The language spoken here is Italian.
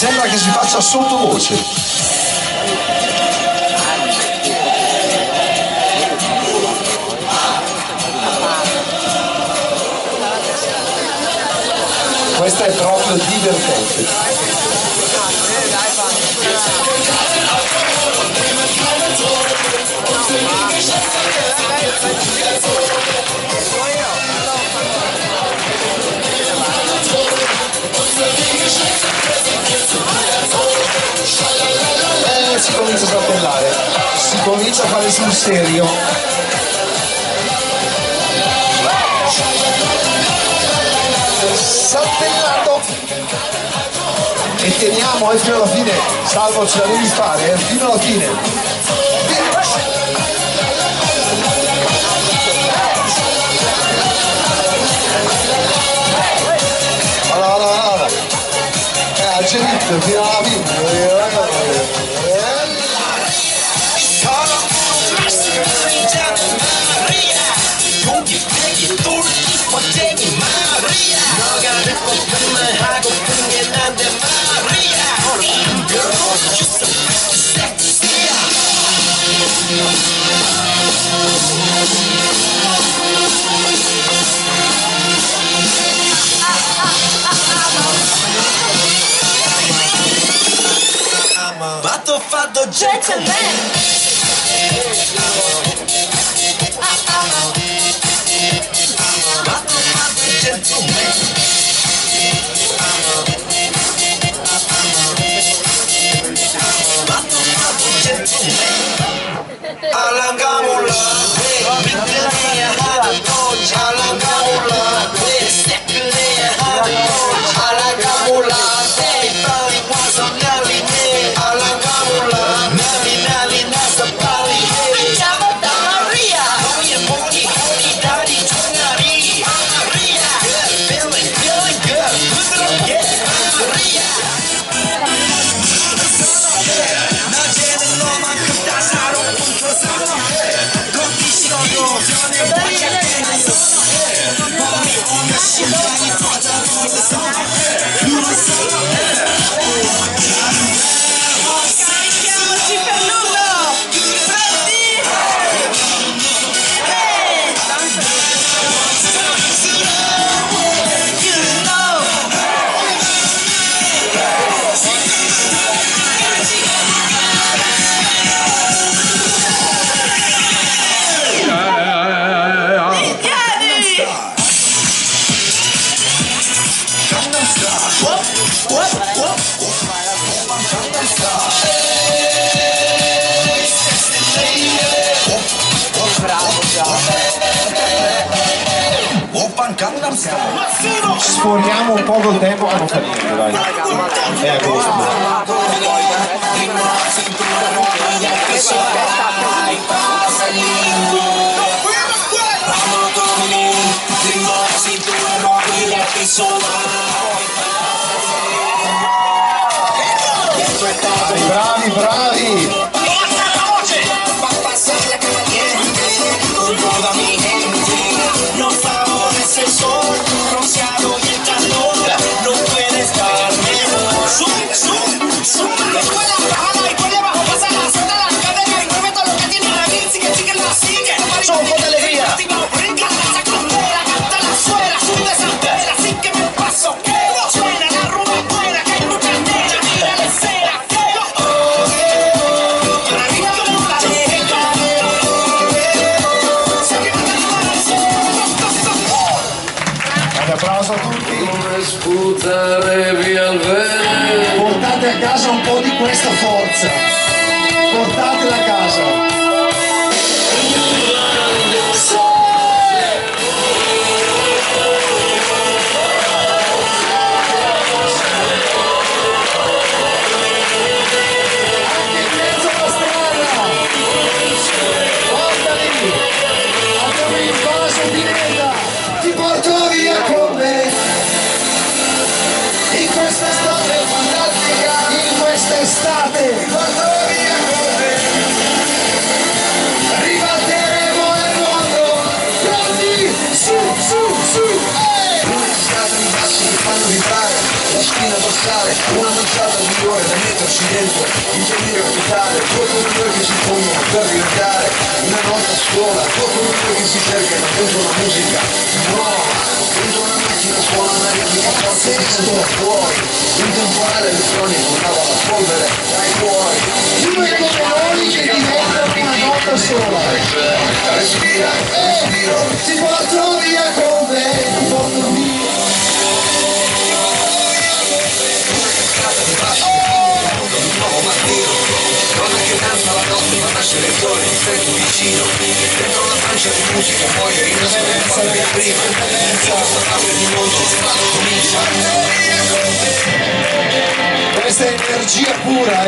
Sembra che si faccia sottovoce. Questa è proprio divertente. Si comincia a saltellare, si comincia a fare sul serio. Saltellato e teniamo fino alla fine. Salvo, ce la devi fare fino alla fine. Allora. Algeritto fino alla fine. Batto fatto gentleman. 알랑가몰라 미끄러야 하고 알랑가몰라 새끈해야 하고 알랑가몰라 빨리 와서 난리네 알랑가몰라 난리 나서 빨리 해 잡았다 마리아 너의 머리 허리 다리 종아리 마리아 Feeling good 부드럽게 마리아 낮에는 너만큼 따사로운 저 사랑해 basta, sforiamo un po' col tempo che non fa niente, dai, è agosto. Bravi, bravi! Los favores el sol, rociado y el calor, no puede estar mejor. La escuela bajada y por debajo pasa la zona, la cadena y mueve todo lo que tiene aquí, sigue, la sigue. Son con alegría. Brinca, la candela, canta la suela, sube esa vela, así que me paso, que suena la rumba buena, que hay mucha tela, mira la escena, para arriba como la derecha. Un applauso a tutti. Come sputare via il vento. Portate a casa un po' di questa forza. Portatela a casa. Anche in mezzo alla strada. Guardali. Abbiamo invaso Pineta. Ti porto via con me. In quest'estate fantastica, in quest'estate ti porto via con me. Ribalteremo il mondo. Pronti? Su, Scatoli bassi che fanno vibrare la spina dorsale, una manciata di ore da metterci dentro, ingegnere capitale, due come noi che si fondono per diventare una nota sola, due come noi che si cercano dentro la musica nuova, dentro una macchina suona una ritmica forte che sento fuori, un temporale elettronico andava la polvere dai cuori, due come noi che diventano una nota sola. respira, respiro, Ti porto via con me, ti porto via. un nuovo mattino, donna che danza la notte ma nasce le giorni, stretto vicino, dentro una pancia di musica muoio rinasce un po' di prima, in questa parte di mondo quando comincia. Questa è energia pura,